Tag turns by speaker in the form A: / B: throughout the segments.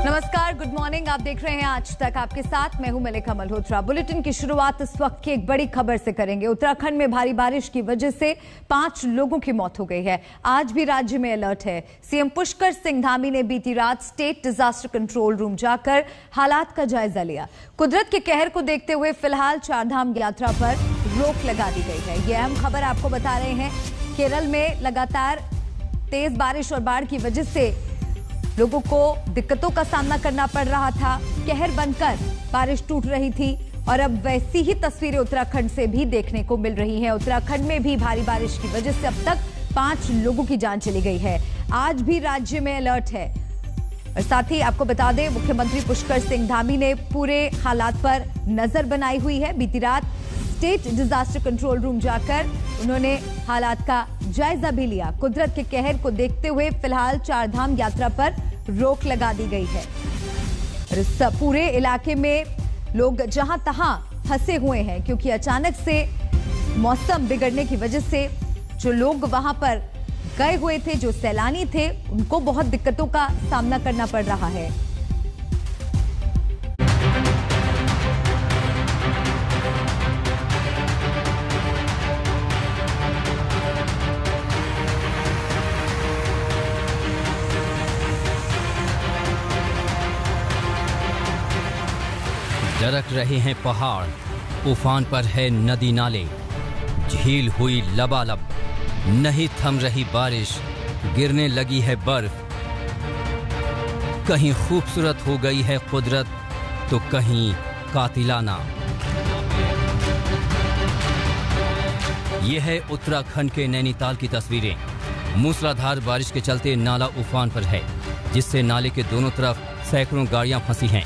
A: नमस्कार, good morning. आप देख रहे हैं आज तक, आपके साथ मैं हूं मलिका मल्होत्रा। बुलेटिन की शुरुआत इस वक्त की एक बड़ी खबर से करेंगे। उत्तराखंड में भारी बारिश की वजह से 5 लोगों की मौत हो गई है। आज भी राज्य में अलर्ट है। सीएम पुष्कर सिंह धामी ने बीती रात स्टेट डिजास्टर कंट्रोल रूम जाकर हालात का जायजा लिया। कुदरत के कहर को देखते हुए फिलहाल चारधाम यात्रा पर रोक लगा दी गई है। यह अहम खबर आपको बता रहे हैं। केरल में लगातार तेज बारिश और बाढ़ की वजह से लोगों को दिक्कतों का सामना करना पड़ रहा था। कहर बनकर बारिश टूट रही थी और अब वैसी ही तस्वीरें उत्तराखंड से भी देखने को मिल रही हैं। उत्तराखंड में भी भारी बारिश की वजह से अब तक 5 लोगों की जान चली गई है। आज भी राज्य में अलर्ट है। और साथ ही आपको बता दें, मुख्यमंत्री पुष्कर सिंह धामी ने पूरे हालात पर नजर बनाई हुई है। बीती रात स्टेट डिजास्टर कंट्रोल रूम जाकर उन्होंने हालात का जायजा भी लिया। कुदरत के कहर को देखते हुए फिलहाल चारधाम यात्रा पर रोक लगा दी गई है। इस पूरे इलाके में लोग जहां तहां फंसे हुए हैं, क्योंकि अचानक से मौसम बिगड़ने की वजह से जो लोग वहां पर गए हुए थे, जो सैलानी थे, उनको बहुत दिक्कतों का सामना करना पड़ रहा है।
B: दरक रहे हैं पहाड़, उफान पर है नदी नाले, झील हुई लबालब, नहीं थम रही बारिश, गिरने लगी है बर्फ। कहीं खूबसूरत हो गई है कुदरत तो कहीं कातिलाना। यह है उत्तराखंड के नैनीताल की तस्वीरें। मूसलाधार बारिश के चलते नाला उफान पर है, जिससे नाले के दोनों तरफ सैकड़ों गाड़ियां फंसी हैं।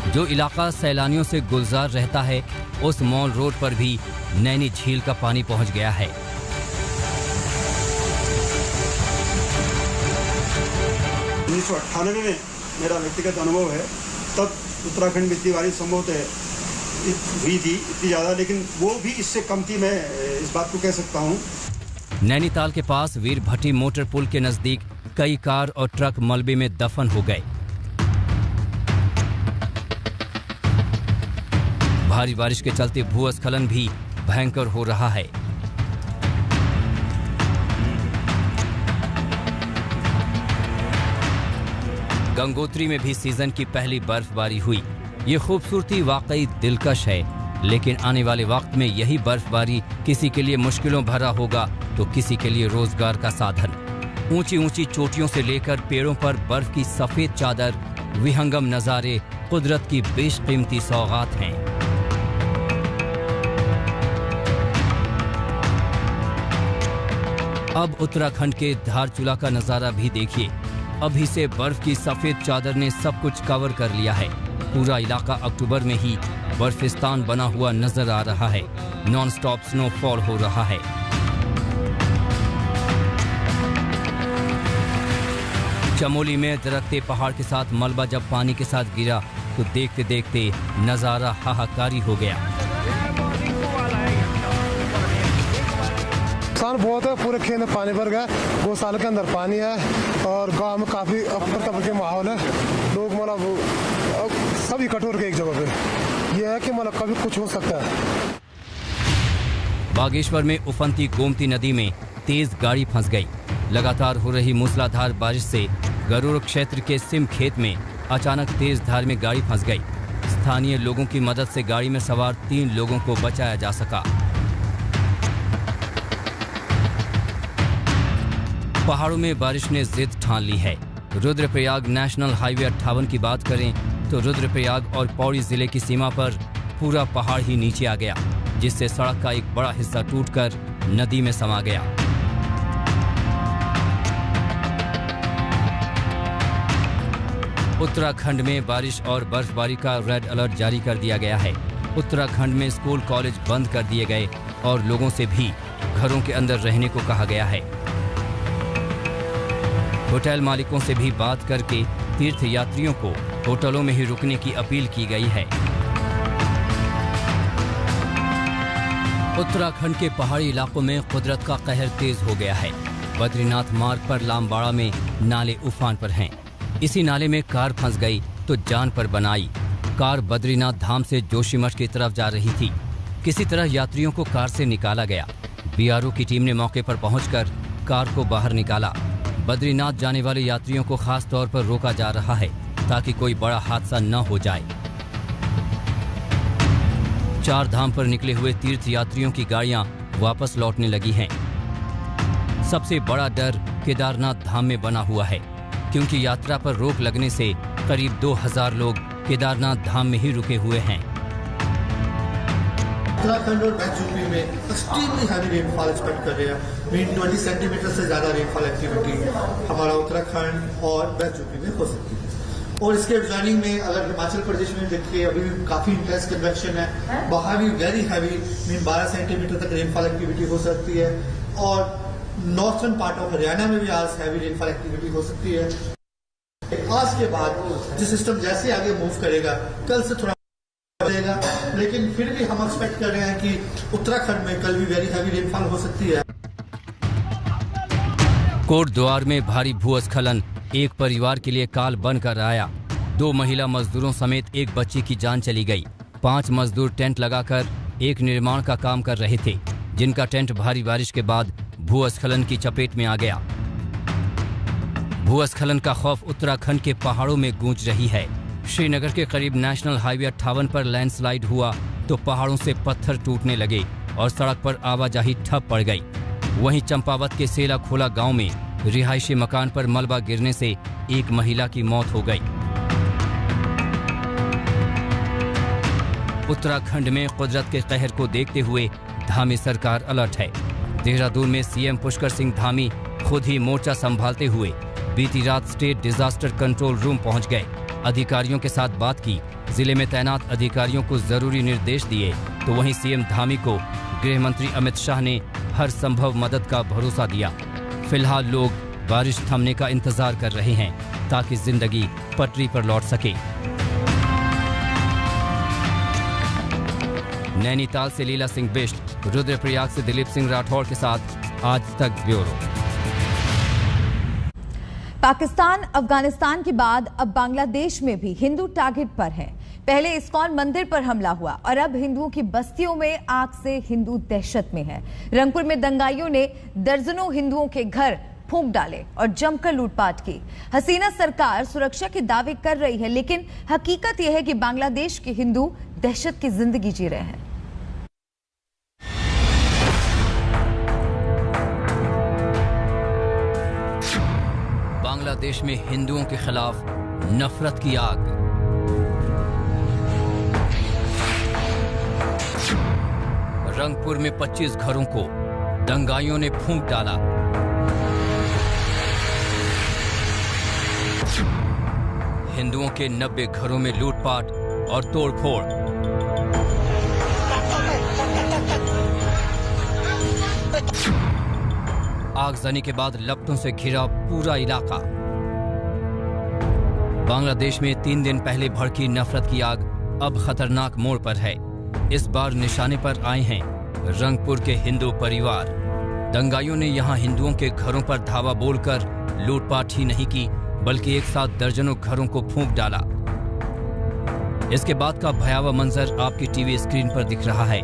B: जो इलाका सैलानियों से गुलजार रहता है, उस मॉल रोड पर भी नैनी झील का पानी पहुंच गया है।
C: 1998 में मेरा व्यक्तिगत अनुभव है, तब उत्तराखंड में इतनी बारिश संभवतः हुई थी, इतनी ज़्यादा, लेकिन वो भी इससे कम थी। मैं इस बात को कह सकता हूँ।
B: नैनीताल के पास वीर भट्टी मोटर पुल के नजदीक कई कार और ट्रक मलबे में दफन हो गए। भारी बारिश के चलते भूस्खलन भी भयंकर हो रहा है। गंगोत्री में भी सीजन की पहली बर्फबारी हुई। ये खूबसूरती वाकई दिलकश है, लेकिन आने वाले वक्त में यही बर्फबारी किसी के लिए मुश्किलों भरा होगा तो किसी के लिए रोजगार का साधन। ऊंची ऊंची चोटियों से लेकर पेड़ों पर बर्फ की सफेद चादर, विहंगम नजारे कुदरत की बेशकीमती सौगात हैं। अब उत्तराखंड के धारचूला का नजारा भी देखिए। अभी से बर्फ की सफेद चादर ने सब कुछ कवर कर लिया है। पूरा इलाका अक्टूबर में ही बर्फिस्तान बना हुआ नजर आ रहा है। नॉन स्टॉप स्नोफॉल हो रहा है। चमोली में दरकते पहाड़ के साथ मलबा जब पानी के साथ गिरा तो देखते देखते नजारा हाहाकारी हो गया।
D: नुकसान बहुत है, पूरे खेत में पानी भर गया, गौशाला के अंदर पानी है और गांव में काफी अफरा तफरी के माहौल है। लोग मतलब सब इकट्ठे हो गए एक जगह पे। यह है कि मतलब कभी कुछ हो सकता है।
B: बागेश्वर में उफनती गोमती नदी में तेज गाड़ी फंस गई। लगातार हो रही मूसलाधार बारिश से गरुड़ क्षेत्र के सिम खेत में अचानक तेज धार में गाड़ी फंस गई। स्थानीय लोगों की मदद से गाड़ी में सवार 3 लोगों को बचाया जा सका। पहाड़ों में बारिश ने जिद ठान ली है। रुद्रप्रयाग नेशनल हाईवे 58 की बात करें तो रुद्रप्रयाग और पौड़ी जिले की सीमा पर पूरा पहाड़ ही नीचे आ गया, जिससे सड़क का एक बड़ा हिस्सा टूटकर नदी में समा गया। उत्तराखंड में बारिश और बर्फबारी का रेड अलर्ट जारी कर दिया गया है। उत्तराखंड में स्कूल कॉलेज बंद कर दिए गए और लोगों से भी घरों के अंदर रहने को कहा गया है। होटल मालिकों से भी बात करके तीर्थ यात्रियों को होटलों में ही रुकने की अपील की गई है। उत्तराखंड के पहाड़ी इलाकों में कुदरत का कहर तेज हो गया है। बद्रीनाथ मार्ग पर लामबाड़ा में नाले उफान पर हैं। इसी नाले में कार फंस गई तो जान पर बनाई। कार बद्रीनाथ धाम से जोशीमठ की तरफ जा रही थी। किसी तरह यात्रियों को कार से निकाला गया। बीआरओ की टीम ने मौके पर पहुंचकर कार को बाहर निकाला। बद्रीनाथ जाने वाले यात्रियों को खास तौर पर रोका जा रहा है ताकि कोई बड़ा हादसा न हो जाए। 4 धाम पर निकले हुए तीर्थ यात्रियों की गाड़ियां वापस लौटने लगी हैं। सबसे बड़ा डर केदारनाथ धाम में बना हुआ है, क्योंकि यात्रा पर रोक लगने से करीब 2000 लोग केदारनाथ धाम में ही रुके हुए हैं।
E: उत्तराखंड और वेस्ट यूपी में एक्सट्रीमली हैवी रेनफॉल एक्सपेक्ट कर रहे हैं। मीन 20 सेंटीमीटर से ज्यादा रेनफॉल एक्टिविटी हमारा उत्तराखंड और वेस्ट यूपी में हो सकती है। और इसके एडजॉइनिंग में अगर हिमाचल प्रदेश में देखिए अभी भी काफी इंटेंस कन्वेक्शन है, वहां भी वेरी हैवी मीन 12 सेंटीमीटर तक रेनफॉल एक्टिविटी हो सकती है। और नॉर्थर्न पार्ट ऑफ हरियाणा में भी आज हैवी रेनफॉल एक्टिविटी हो सकती है। आज के बाद जो सिस्टम जैसे आगे मूव करेगा, कल से थोड़ा बढ़ेगा, लेकिन फिर भी हम एक्सपेक्ट कर रहे हैं कि उत्तराखंड में कल भी वेरी हैवी रेनफॉल हो सकती है।
B: कोटद्वार में भारी भूस्खलन एक परिवार के लिए काल बनकर आया। 2 महिला मजदूरों समेत एक बच्ची की जान चली गई। 5 मजदूर टेंट लगाकर एक निर्माण का काम कर रहे थे, जिनका टेंट भारी बारिश के बाद भूस्खलन की चपेट में आ गया। भूस्खलन का खौफ उत्तराखंड के पहाड़ों में गूंज रही है। श्रीनगर के करीब नेशनल हाईवे 58 पर लैंडस्लाइड हुआ तो पहाड़ों से पत्थर टूटने लगे और सड़क पर आवाजाही ठप पड़ गई। वहीं चंपावत के सेला खोला गांव में रिहायशी मकान पर मलबा गिरने से एक महिला की मौत हो गई। उत्तराखंड में कुदरत के कहर को देखते हुए धामी सरकार अलर्ट है। देहरादून में सीएम पुष्कर सिंह धामी खुद ही मोर्चा संभालते हुए बीती रात स्टेट डिजास्टर कंट्रोल रूम पहुंच गए। अधिकारियों के साथ बात की, जिले में तैनात अधिकारियों को जरूरी निर्देश दिए, तो वहीं सीएम धामी को गृह मंत्री अमित शाह ने हर संभव मदद का भरोसा दिया। फिलहाल लोग बारिश थमने का इंतजार कर रहे हैं ताकि जिंदगी पटरी पर लौट सके। नैनीताल से लीला सिंह बिष्ट, रुद्रप्रयाग से दिलीप सिंह राठौड़ के साथ आज तक ब्यूरो।
A: पाकिस्तान अफगानिस्तान के बाद अब बांग्लादेश में भी हिंदू टारगेट पर है। पहले इस्कॉन मंदिर पर हमला हुआ और अब हिंदुओं की बस्तियों में आग से हिंदू दहशत में है। रंगपुर में दंगाइयों ने दर्जनों हिंदुओं के घर फूंक डाले और जमकर लूटपाट की। हसीना सरकार सुरक्षा के दावे कर रही है, लेकिन हकीकत यह है कि बांग्लादेश के हिंदू दहशत की जिंदगी जी रहे हैं।
B: बांग्लादेश में हिंदुओं के खिलाफ नफरत की आग। रंगपुर में 25 घरों को दंगाइयों ने फूंक डाला। हिंदुओं के 90 घरों में लूटपाट और तोड़फोड़। आगजनी के बाद लपटों से घिरा पूरा इलाका। बांग्लादेश में 3 दिन पहले भड़की नफरत की आग अब खतरनाक मोड़ पर है। इस बार निशाने पर आए हैं रंगपुर के हिंदू परिवार। दंगाइयों ने यहां हिंदुओं के घरों पर धावा बोलकर लूटपाट ही नहीं की, बल्कि एक साथ दर्जनों घरों को फूंक डाला। इसके बाद का भयावह मंजर आपकी टीवी स्क्रीन पर दिख रहा है।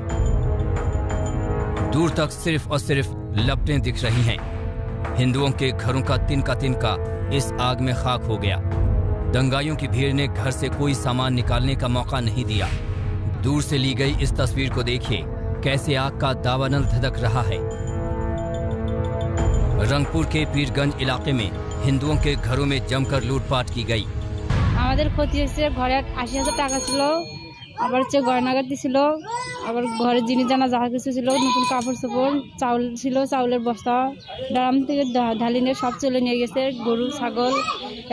B: दूर तक सिर्फ और सिर्फ लपटें दिख रही हैं। हिंदुओं के घरों का तिनका इस आग में खाक हो गया। दंगाइयों की भीड़ ने घर से कोई सामान निकालने का मौका नहीं दिया। दूर से ली गई इस तस्वीर को देखिए, कैसे आग का दावानल धधक रहा है। रंगपुर के पीरगंज इलाके में हिंदुओं के घरों में जमकर लूटपाट की गई।
F: আমাদের ক্ষতি হয়েছে, ঘরে 80,000 টাকা ছিল, আবার হচ্ছে গয়নাগাটি ছিল, আবার ঘরের জিনিস জানা যা কিছু ছিল, নতুন কাপড় চোপড়, চাউল ছিল, চাউলের বস্তা, ড্রাম থেকে ঢালি নিয়ে সব চলে নিয়ে গেছে, গরু ছাগল।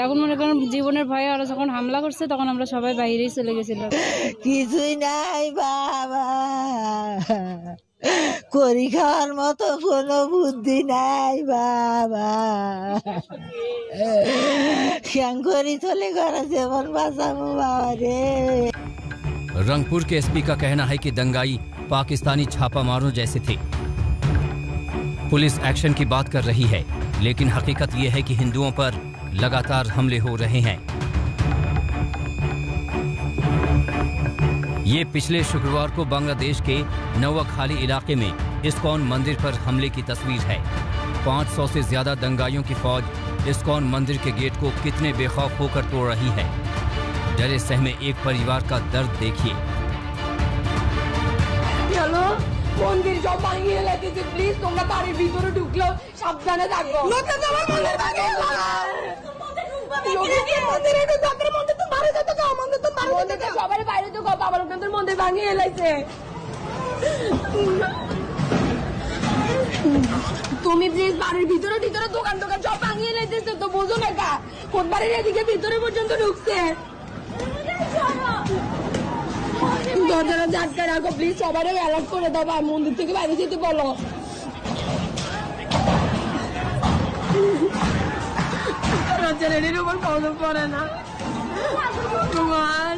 F: এখন মনে করেন জীবনের ভয়ে ওরা যখন হামলা করছে তখন আমরা সবাই বাইরেই চলে গেছিলাম।
G: কিছুই নাই বাবা, করি খাওয়ার মতো কোনো বুদ্ধি নাই বাবা, কেন করি চলে ঘরে জীবন বাঁচাবো বাবা রে।
B: रंगपुर के एसपी का कहना है कि दंगाई पाकिस्तानी छापामारों जैसे थे। पुलिस एक्शन की बात कर रही है, लेकिन हकीकत यह है कि हिंदुओं पर लगातार हमले हो रहे हैं। ये पिछले शुक्रवार को बांग्लादेश के नवाखाली इलाके में इस्कॉन मंदिर पर हमले की तस्वीर है। 500 से ज्यादा दंगाइयों की फौज इस्कॉन मंदिर के गेट को कितने बेखौफ होकर तोड़ रही है। डरे सहमे एक परिवार का दर्द देखिए।
H: চলো মন্দির সব ভাঙিয়ে লেগেছে, প্লিজ তোমরা বাড়ির ভিতরে ঢুকলেও সাবধানে থাকো। লোকে তো আমার মন্দির ভাঙিয়ে মন্দিরে ঢুকে মন্দির তো মারা যেত, আমাদের তো মারা যেত, সবার বাইরে তো বাবা লোকের মন্দির ভাঙিয়ে এলাইছে। তুমি প্লিজ বাড়ির ভিতরে ভিতরে দোকান টোকান সব ভাঙিয়ে এলাইতেছে, তো বোঝো না কা কোন বাড়ির এদিকে ভিতরে পর্যন্ত ঢুকছে। দরজাটা ঝাটকা রাখো প্লিজ, সবাই অ্যালার্ট করে দাও, মন্দির থেকে বাইরে যেতে বলো। ছেলেটির উপর কদম পড়ে না তোমার।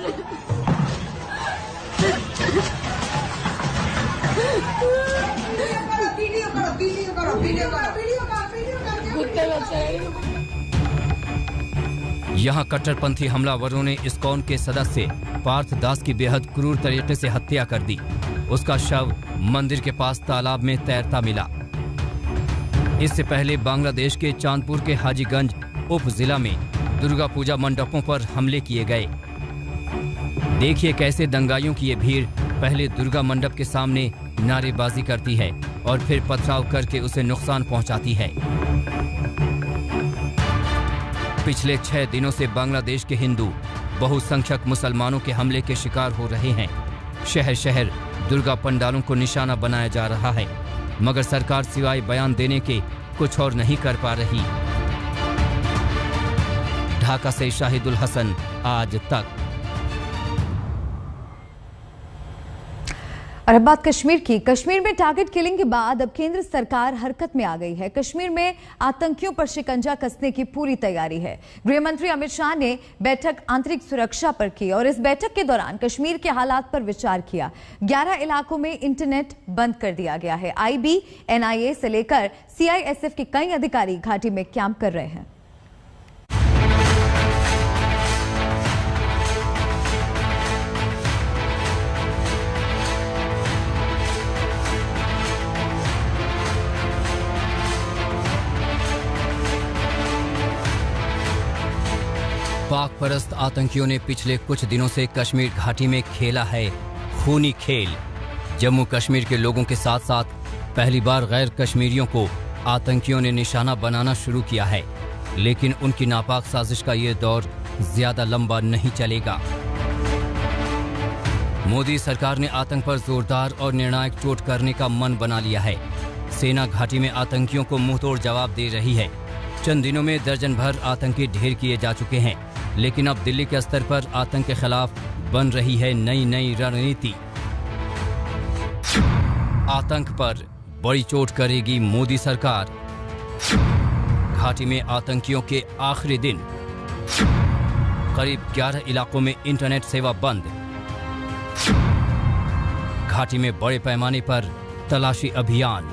B: यहाँ कट्टरपंथी हमलावरों ने इस्कॉन के सदस्य पार्थ दास की बेहद क्रूर तरीके से हत्या कर दी। उसका शव मंदिर के पास तालाब में तैरता मिला। इससे पहले बांग्लादेश के चांदपुर के हाजीगंज उप जिला में दुर्गा पूजा मंडपों पर हमले किए गए। देखिए कैसे दंगाइयों की ये भीड़ पहले दुर्गा मंडप के सामने नारेबाजी करती है और फिर पथराव करके उसे नुकसान पहुंचाती है। पिछले 6 दिनों से बांग्लादेश के हिंदू बहुसंख्यक मुसलमानों के हमले के शिकार हो रहे हैं। शहर शहर दुर्गा पंडालों को निशाना बनाया जा रहा है, मगर सरकार सिवाय बयान देने के कुछ और नहीं कर पा रही। ढाका से शाहिदुल हसन, आज तक।
A: और अब बात कश्मीर की। कश्मीर में टारगेट किलिंग के बाद अब केंद्र सरकार हरकत में आ गई है। कश्मीर में आतंकियों पर शिकंजा कसने की पूरी तैयारी है। गृह मंत्री अमित शाह ने बैठक आंतरिक सुरक्षा पर की और इस बैठक के दौरान कश्मीर के हालात पर विचार किया। 11 इलाकों में इंटरनेट बंद कर दिया गया है। IB, NIA से लेकर CISF के कई अधिकारी घाटी में कैंप कर रहे हैं।
B: पाक परस्त आतंकियों ने पिछले कुछ दिनों से कश्मीर घाटी में खेला है खूनी खेल। जम्मू कश्मीर के लोगों के साथ साथ पहली बार गैर कश्मीरियों को आतंकियों ने निशाना बनाना शुरू किया है, लेकिन उनकी नापाक साजिश का ये दौर ज्यादा लंबा नहीं चलेगा। मोदी सरकार ने आतंक पर जोरदार और निर्णायक चोट करने का मन बना लिया है। सेना घाटी में आतंकियों को मुंहतोड़ जवाब दे रही है। चंद दिनों में दर्जन भर आतंकी ढेर किए जा चुके हैं, लेकिन अब दिल्ली के स्तर पर आतंक के खिलाफ बन रही है नई नई रणनीति। आतंक पर बड़ी चोट करेगी मोदी सरकार। घाटी में आतंकियों के आखिरी दिन, करीब 11 इलाकों में इंटरनेट सेवा बंद। घाटी में बड़े पैमाने पर तलाशी अभियान।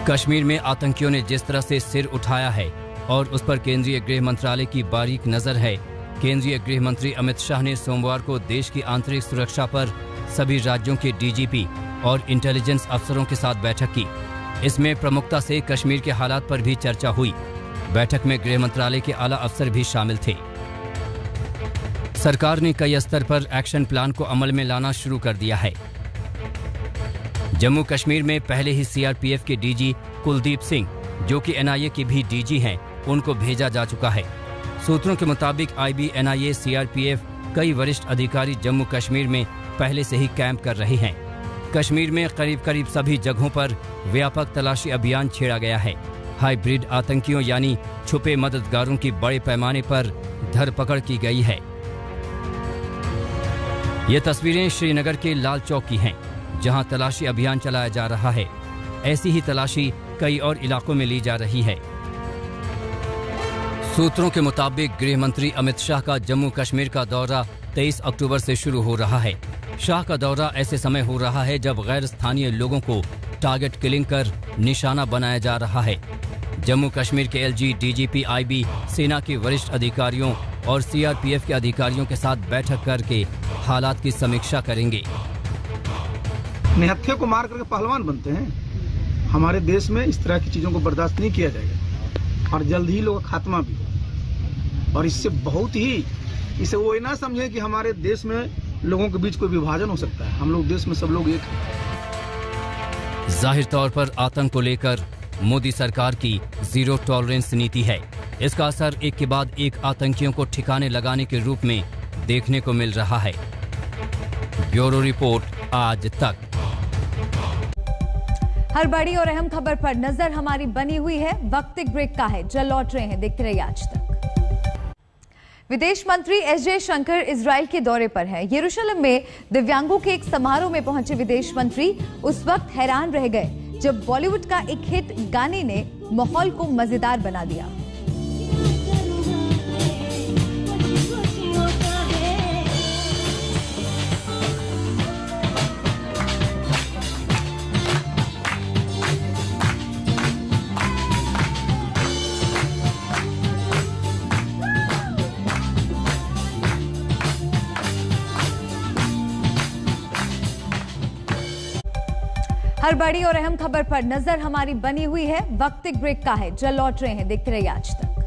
B: कश्मीर में आतंकियों ने जिस तरह से सिर उठाया है और उस पर केंद्रीय गृह मंत्रालय की बारीक नजर है। केंद्रीय गृह मंत्री अमित शाह ने सोमवार को देश की आंतरिक सुरक्षा पर सभी राज्यों के DGP और इंटेलिजेंस अफसरों के साथ बैठक की। इसमें प्रमुखता से कश्मीर के हालात पर भी चर्चा हुई। बैठक में गृह मंत्रालय के आला अफसर भी शामिल थे। सरकार ने कई स्तर पर एक्शन प्लान को अमल में लाना शुरू कर दिया है। जम्मू कश्मीर में पहले ही CRPF के DG कुलदीप सिंह, जो कि NIA के भी DG हैं, उनको भेजा जा चुका है। सूत्रों के मुताबिक IB, NIA, CRPF कई वरिष्ठ अधिकारी जम्मू कश्मीर में पहले से ही कैंप कर रहे हैं। कश्मीर में करीब सभी जगहों पर व्यापक तलाशी अभियान छेड़ा गया है। हाइब्रिड आतंकियों यानी छुपे मददगारों की बड़े पैमाने पर धरपकड़ की गई है। ये तस्वीरें श्रीनगर के लाल चौक की हैं, जहां तलाशी अभियान चलाया जा रहा है। ऐसी ही तलाशी कई और इलाकों में ली जा रही है। सूत्रों के मुताबिक गृह मंत्री अमित शाह का जम्मू कश्मीर का दौरा 23 अक्टूबर से शुरू हो रहा है। शाह का दौरा ऐसे समय हो रहा है जब गैर स्थानीय लोगों को टारगेट किलिंग कर निशाना बनाया जा रहा है। जम्मू कश्मीर के एलजी, डीजीपी, आईबी, सेना के वरिष्ठ अधिकारियों और सीआरपीएफ के अधिकारियों के साथ बैठक करके हालात की समीक्षा करेंगे।
I: निहत्थे को मार करके पहलवान बनते हैं। हमारे देश में इस तरह की चीजों को बर्दाश्त नहीं किया जाएगा और जल्द ही लोग खात्मा भी हो। और इससे बहुत ही इसे वो ना समझे कि हमारे देश में लोगों के बीच कोई विभाजन हो सकता है। हम लोग देश में सब लोग एक हैं।
B: जाहिर तौर पर आतंक को लेकर मोदी सरकार की जीरो टॉलरेंस नीति है। इसका असर एक के बाद एक आतंकियों को ठिकाने लगाने के रूप में देखने को मिल रहा है। ब्यूरो रिपोर्ट, आज तक।
A: हर बड़ी और अहम खबर पर नजर हमारी बनी हुई है। वक्त एक ब्रेक का है, जल्द लौट रहे हैं, देखते रहिए आज तक। विदेश मंत्री एस जयशंकर इजराइल के दौरे पर हैं। यरूशलेम में दिव्यांगों के एक समारोह में पहुंचे विदेश मंत्री उस वक्त हैरान रह गए जब बॉलीवुड का एक हिट गाने ने माहौल को मजेदार बना दिया। हर बड़ी और अहम खबर पर नजर हमारी बनी हुई है। वक्त एक ब्रेक का है, जल्द लौट रहे हैं, देखते रहिए आज तक।